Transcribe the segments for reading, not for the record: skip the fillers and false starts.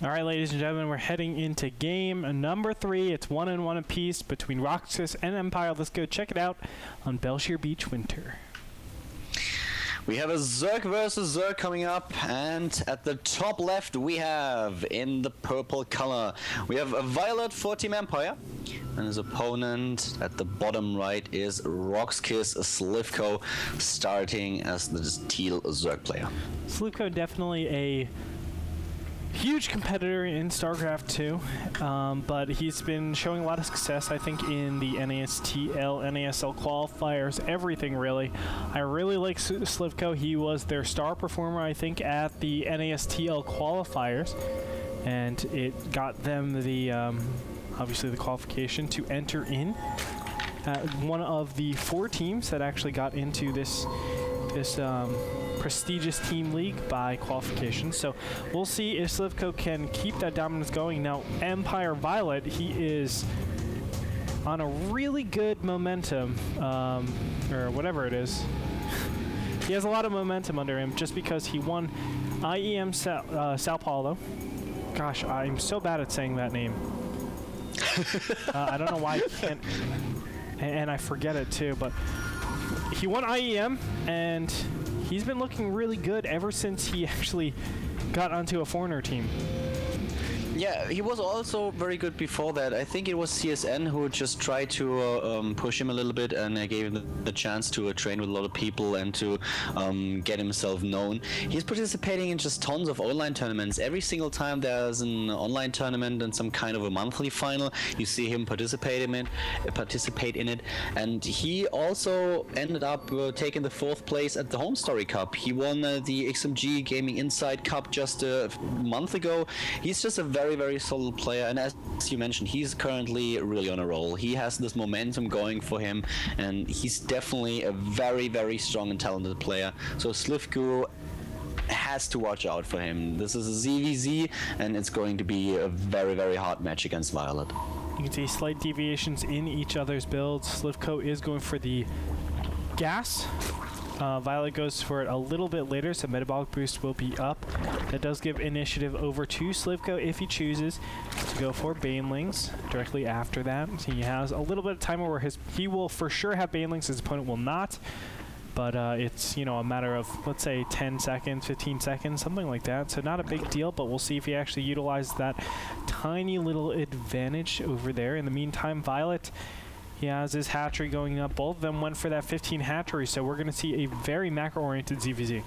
All right, ladies and gentlemen, we're heading into game number 3. It's 1-1 apiece between Rox.Kis and Empire. Let's go check it out on bel'shir Beach Winter. We have a Zerg versus Zerg coming up, and at the top left we have, in the purple color, we have a Violet for Team Empire, and his opponent at the bottom right is Rox.Kis Slivko, starting as the teal Zerg player. Slivko definitely a huge competitor in StarCraft 2, but he's been showing a lot of success, I think, in the NASTL, NASL qualifiers, everything really. I really like Slivko. He was their star performer, I think, at the NASTL qualifiers, and it got them the, obviously the qualification to enter in. One of the 4 teams that actually got into this prestigious team league by qualification. So we'll see if Slivko can keep that dominance going. Now, Empire Violet, he is on a really good momentum, or whatever it is. He has a lot of momentum under him just because he won IEM Sao Paulo. Gosh, I'm so bad at saying that name. I don't know why I can't, and I forget it too, but he won IEM, and he's been looking really good ever since he actually got onto a foreigner team. Yeah, he was also very good before that. I think it was CSN who just tried to push him a little bit, and gave him the chance to train with a lot of people and to get himself known. He's participating in just tons of online tournaments. Every single time there's an online tournament and some kind of a monthly final, you see him participate in it. And he also ended up taking the 4th place at the Home Story Cup. He won the XMG Gaming Insight Cup just a month ago. He's just a very solid player, and as you mentioned, he's currently really on a roll. He has this momentum going for him, and he's definitely a very strong and talented player. So Slivko has to watch out for him. This is a ZVZ, and it's going to be a very hard match against Violet. You can see slight deviations in each other's builds. Slivko is going for the gas. Violet goes for it a little bit later, so metabolic boost will be up. That does give initiative over to Slivko if he chooses to go for Banelings directly after that. So he has a little bit of time where he will for sure have Banelings, his opponent will not. But it's, you know, a matter of, let's say, 10 seconds, 15 seconds, something like that. So not a big deal, but we'll see if he actually utilizes that tiny little advantage over there. In the meantime, Violet, he has his hatchery going up. Both of them went for that 15 hatchery, so we're going to see a very macro-oriented ZVZ.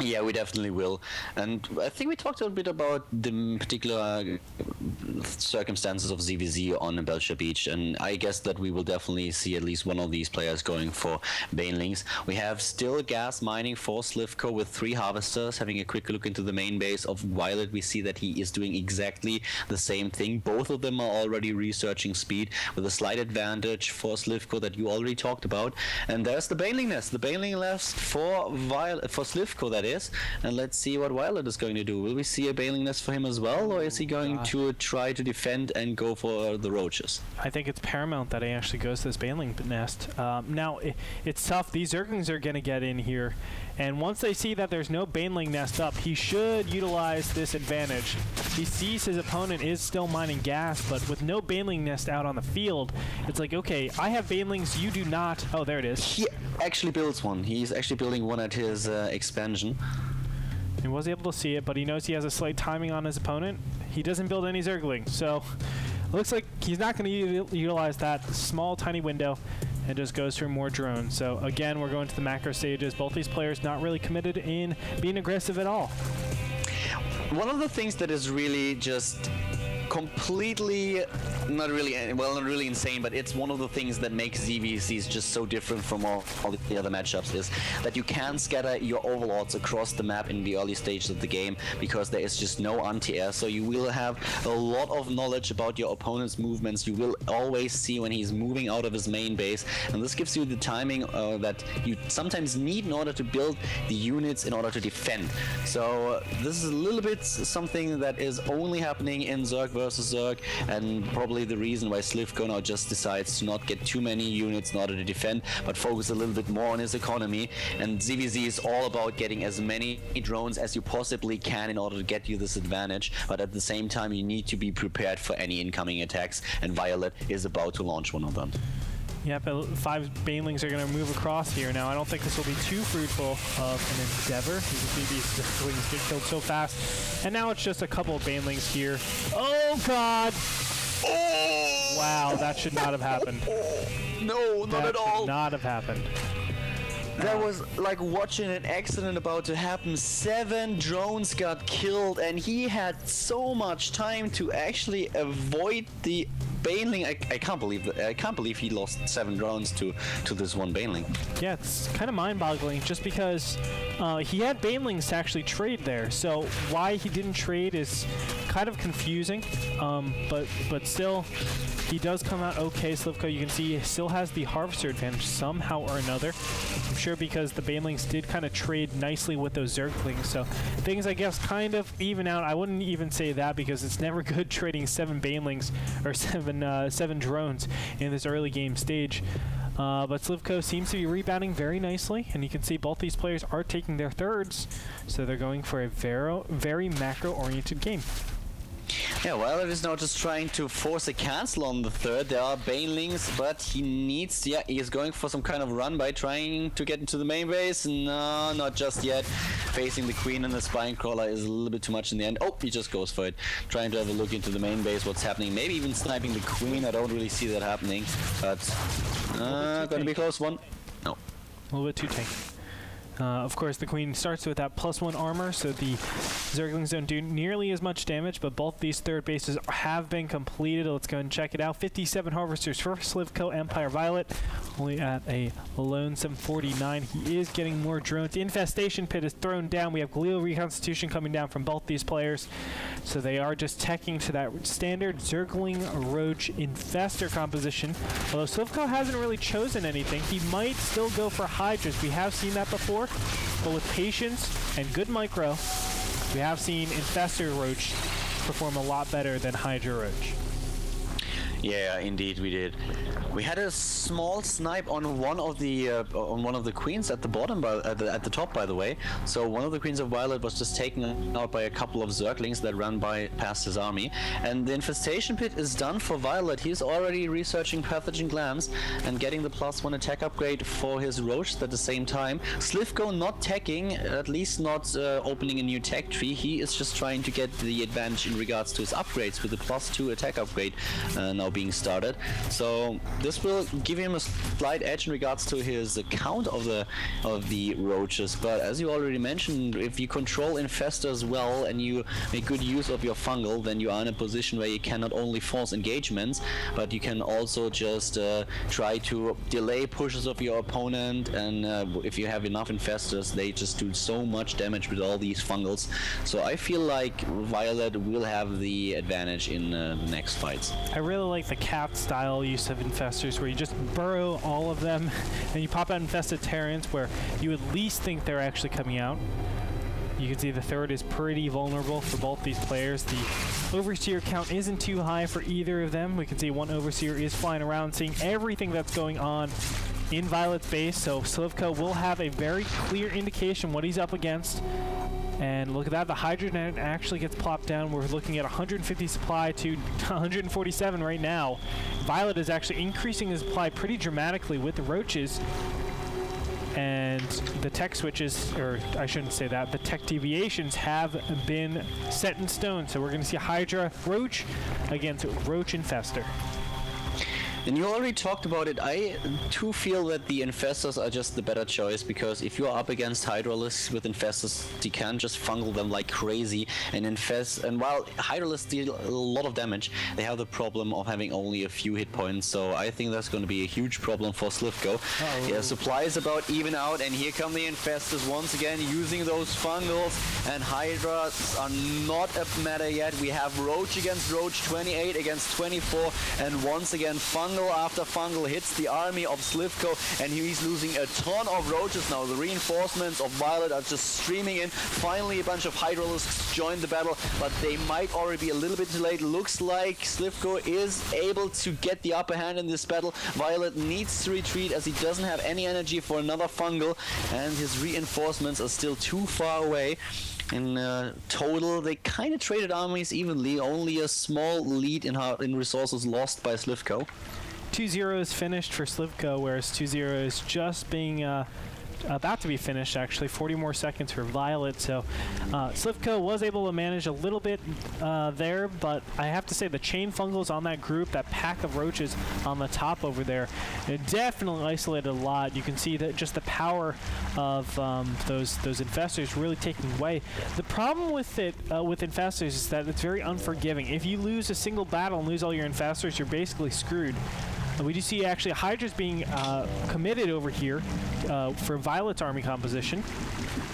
Yeah, we definitely will. And I think we talked a little bit about the particular circumstances of ZVZ on bel'shir Beach, and I guess that we will definitely see at least one of these players going for Banelings. We have still gas mining for Slivko with 3 harvesters. Having a quick look into the main base of Violet, we see that he is doing exactly the same thing. Both of them are already researching speed with a slight advantage for Slivko that you already talked about. And there's the Baneling nest. The Baneling nest for Slivko, that is. And let's see what Violet is going to do. Will we see a Baneling nest for him as well, or is he going to try to defend and go for the roaches? I think it's paramount that he actually goes to this Baneling nest. Now, it's tough. These Zerglings are going to get in here, and once they see that there's no Baneling nest up, he should utilize this advantage. He sees his opponent is still mining gas, but with no Baneling nest out on the field, it's like, okay, I have Banelings, you do not. Oh, there it is. He actually builds one. He's actually building one at his expansion. He was able to see it, but he knows he has a slight timing on his opponent. He doesn't build any Zerglings, so it looks like he's not going to utilize that small, tiny window and just goes for more drones. So again, we're going to the macro stages. Both these players not really committed in being aggressive at all. One of the things that is really just completely not really insane, but it's one of the things that makes ZVZs just so different from all the other matchups is that you can scatter your overlords across the map in the early stages of the game because there is just no anti-air, so you will have a lot of knowledge about your opponent's movements. You will always see when he's moving out of his main base, and this gives you the timing that you sometimes need in order to build the units in order to defend. So this is a little bit something that is only happening in Zerg versus Zerg, and probably the reason why Slivko now just decides to not get too many units in order to defend, but focus a little bit more on his economy. And ZVZ is all about getting as many drones as you possibly can in order to get you this advantage, but at the same time you need to be prepared for any incoming attacks, and Violet is about to launch one of them. Yeah, but 5 banelings are going to move across here now. I don't think this will be too fruitful of an endeavor. You can see these Zerglings get killed so fast. And now it's just a couple of banelings here. Oh, God! Oh! Wow, that should not have happened. No, not at all. That should not have happened. That was like watching an accident about to happen. 7 drones got killed, and he had so much time to actually avoid the baneling. I can't believe that. I can't believe he lost 7 drones to this one baneling. Yeah, it's kind of mind-boggling, just because he had banelings to actually trade there. So why he didn't trade is kind of confusing. But still, he does come out okay. Slivko, you can see, still has the Harvester advantage somehow or another. I'm sure because the banelings did kind of trade nicely with those Zerglings, so things, I guess, kind of even out. I wouldn't even say that, because it's never good trading 7 banelings or 7 drones in this early game stage. But Slivko seems to be rebounding very nicely, and you can see both these players are taking their thirds, so they're going for a very macro-oriented game. Yeah, Violet is now just trying to force a cancel on the third. There are banelings, but he needs, yeah, he is going for some kind of run by trying to get into the main base. No, not just yet. Facing the queen and the spine crawler is a little bit too much in the end. Oh, he just goes for it. Trying to have a look into the main base, what's happening. Maybe even sniping the queen. I don't really see that happening, but gonna be close one. No. A little bit too tanky. Of course, the queen starts with that +1 armor, so the Zerglings don't do nearly as much damage, but both these third bases have been completed. Let's go and check it out. 57 Harvesters for Slivko, Empire Violet, only at a lone 749. He is getting more drones. Infestation Pit is thrown down. We have Glial Reconstitution coming down from both these players, so they are just teching to that standard Zergling Roach Infestor composition. Although Slivko hasn't really chosen anything, he might still go for Hydras. We have seen that before. But with patience and good micro, we have seen Infestor Roach perform a lot better than Hydra Roach. Yeah, indeed we did. We had a small snipe on one of the queens at the bottom, at the top, by the way. So one of the queens of Violet was just taken out by a couple of Zerglings that ran past his army. And the infestation pit is done for Violet. He's already researching pathogen glands and getting the +1 attack upgrade for his Roach at the same time. Slivko not teching, at least not opening a new tech tree. He is just trying to get the advantage in regards to his upgrades with the +2 attack upgrade now being started. So this will give him a slight edge in regards to his count of the roaches. But as you already mentioned, if you control infestors well and you make good use of your fungal, then you are in a position where you can not only force engagements, but you can also just try to delay pushes of your opponent. And if you have enough infestors, they just do so much damage with all these fungals. So I feel like Violet will have the advantage in the next fights. I really like the cat style use of infestors, where you just burrow all of them and you pop out infested Terrans where you at least think they're actually coming out. You can see the third is pretty vulnerable for both these players. The Overseer count isn't too high for either of them. We can see one Overseer is flying around, seeing everything that's going on in Violet's base, so Slivko will have a very clear indication what he's up against. And look at that, the Hydrogen actually gets plopped down. We're looking at 150 supply to 147 right now. Violet is actually increasing his supply pretty dramatically with the Roaches. And the tech switches, or I shouldn't say that, the tech deviations have been set in stone. So we're going to see Hydra Roach against Roach Infestor. And you already talked about it. I too feel that the Infestors are just the better choice, because if you're up against Hydralisks with Infestors, you can just fungal them like crazy and infest. And while Hydralisks deal a lot of damage, they have the problem of having only a few hit points. So I think that's going to be a huge problem for Slivko. Yeah, supply is about even out, and here come the Infestors once again using those fungals. And Hydras are not a matter yet. We have Roach against Roach, 28 against 24, and once again fungal fungal after fungal hits the army of Slivko, and he's losing a ton of roaches now. The reinforcements of Violet are just streaming in. Finally, a bunch of Hydralisks join the battle, but they might already be a little bit too late. Looks like Slivko is able to get the upper hand in this battle. Violet needs to retreat as he doesn't have any energy for another fungal, and his reinforcements are still too far away. In total, they kind of traded armies evenly. Only a small lead in resources lost by Slivko. 2-0 is finished for Slivko, whereas 2-0 is just being about to be finished, actually. 40 more seconds for Violet, so Slivko was able to manage a little bit there, but I have to say the chain fungals on that group, that pack of roaches on the top over there, it definitely isolated a lot. You can see that just the power of those infestors really taking away. The problem with it, with infestors, is that it's very unforgiving. If you lose a single battle and lose all your infestors, you're basically screwed. We do see actually Hydra's being committed over here for Violet's army composition,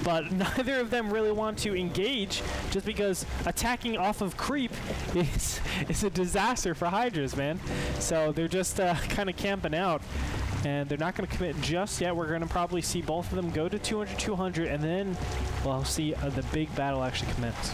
but neither of them really want to engage, just because attacking off of creep is a disaster for Hydras, man. So they're just kind of camping out, and they're not going to commit just yet. We're going to probably see both of them go to 200-200, and then we'll see the big battle actually commence.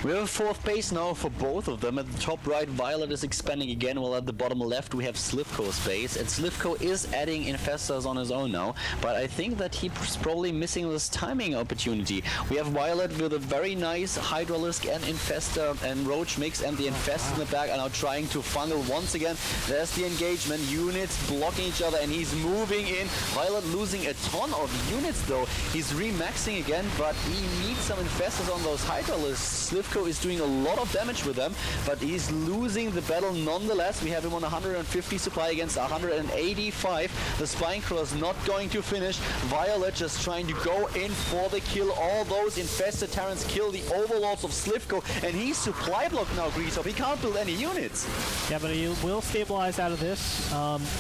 We have a fourth base now for both of them. At the top right, Violet is expanding again, while at the bottom left we have Slivko's base. And Slivko is adding infestors on his own now, but I think that he's probably missing this timing opportunity. We have Violet with a very nice Hydralisk and infestor and roach mix, and the infestors in the back are now trying to fungal once again. There's the engagement, units blocking each other, and he's moving in. Violet losing a ton of units though. He's remaxing again, but he needs some infestors on those Hydralisks. Slivko is doing a lot of damage with them, but he's losing the battle nonetheless. We have him on 150 supply against 185. The Spine Crawler is not going to finish. Violet just trying to go in for the kill. All those infested Terrans kill the overlords of Slivko, and he's supply blocked now, Gretorp. He can't build any units. Yeah, but he will stabilize out of this.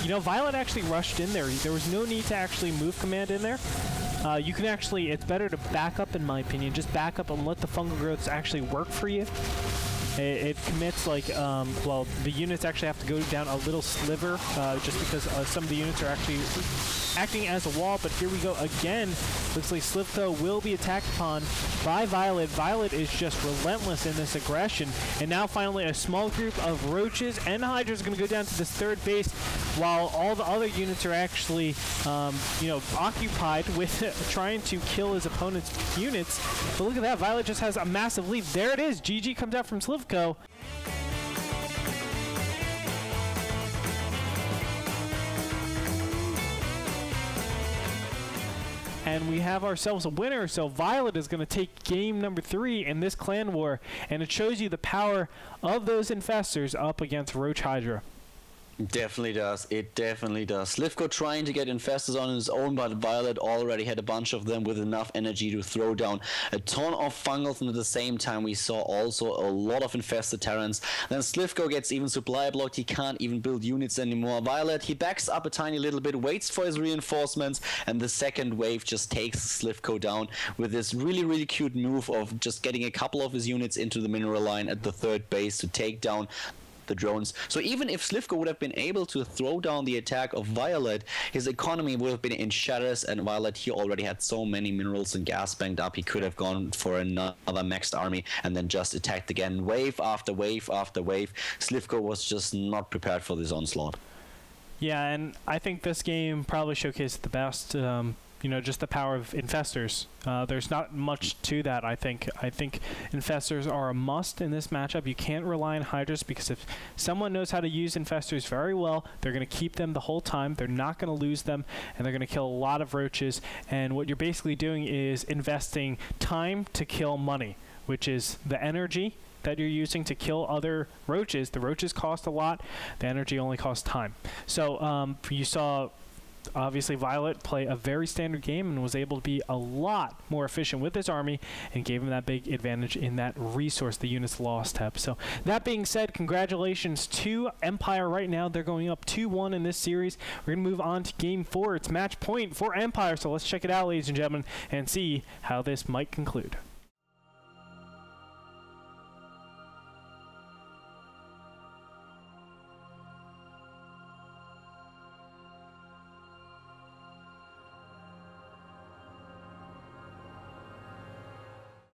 You know, Violet actually rushed in there. There was no need to actually move command in there. You can actually, it's better to back up, in my opinion. Just back up and let the fungal growths actually work for you. It commits like, well, the units actually have to go down a little sliver, just because some of the units are actually acting as a wall. But here we go again. Looks like Slivko will be attacked upon by Violet. Violet is just relentless in this aggression. And now finally a small group of roaches and Hydras are going to go down to this third base, while all the other units are actually, you know, occupied with trying to kill his opponent's units. But look at that. Violet just has a massive lead. There it is. GG comes out from Slivko. And we have ourselves a winner, so Violet is going to take game number 3 in this clan war, and it shows you the power of those infestors up against Roach Hydra. Definitely does. It definitely does. Slivko trying to get infestors on his own, but Violet already had a bunch of them with enough energy to throw down a ton of fungals, and at the same time we saw also a lot of infested Terrans. Then Slivko gets even supply blocked. He can't even build units anymore. Violet, he backs up a tiny little bit, waits for his reinforcements, and the second wave just takes Slivko down with this really cute move of just getting a couple of his units into the mineral line at the third base to take down the drones. So even if Slivko would have been able to throw down the attack of Violet, his economy would have been in shatters, and Violet, he already had so many minerals and gas banked up, he could have gone for another maxed army and then just attacked again, wave after wave after wave. Slivko was just not prepared for this onslaught. Yeah, and I think this game probably showcased the best, you know, just the power of infestors. There's not much to that, I think. I think infestors are a must in this matchup. You can't rely on Hydras, because if someone knows how to use infestors very well, they're going to keep them the whole time. They're not going to lose them, and they're going to kill a lot of roaches. And what you're basically doing is investing time to kill money, which is the energy that you're using to kill other roaches. The roaches cost a lot. The energy only costs time. So you saw obviously Violet play a very standard game and was able to be a lot more efficient with his army and gave him that big advantage in that resource the units lost have. So that being said, congratulations to Empire right now. They're going up 2-1 in this series. We're going to move on to game 4. It's match point for Empire, so let's check it out, ladies and gentlemen, and see how this might conclude.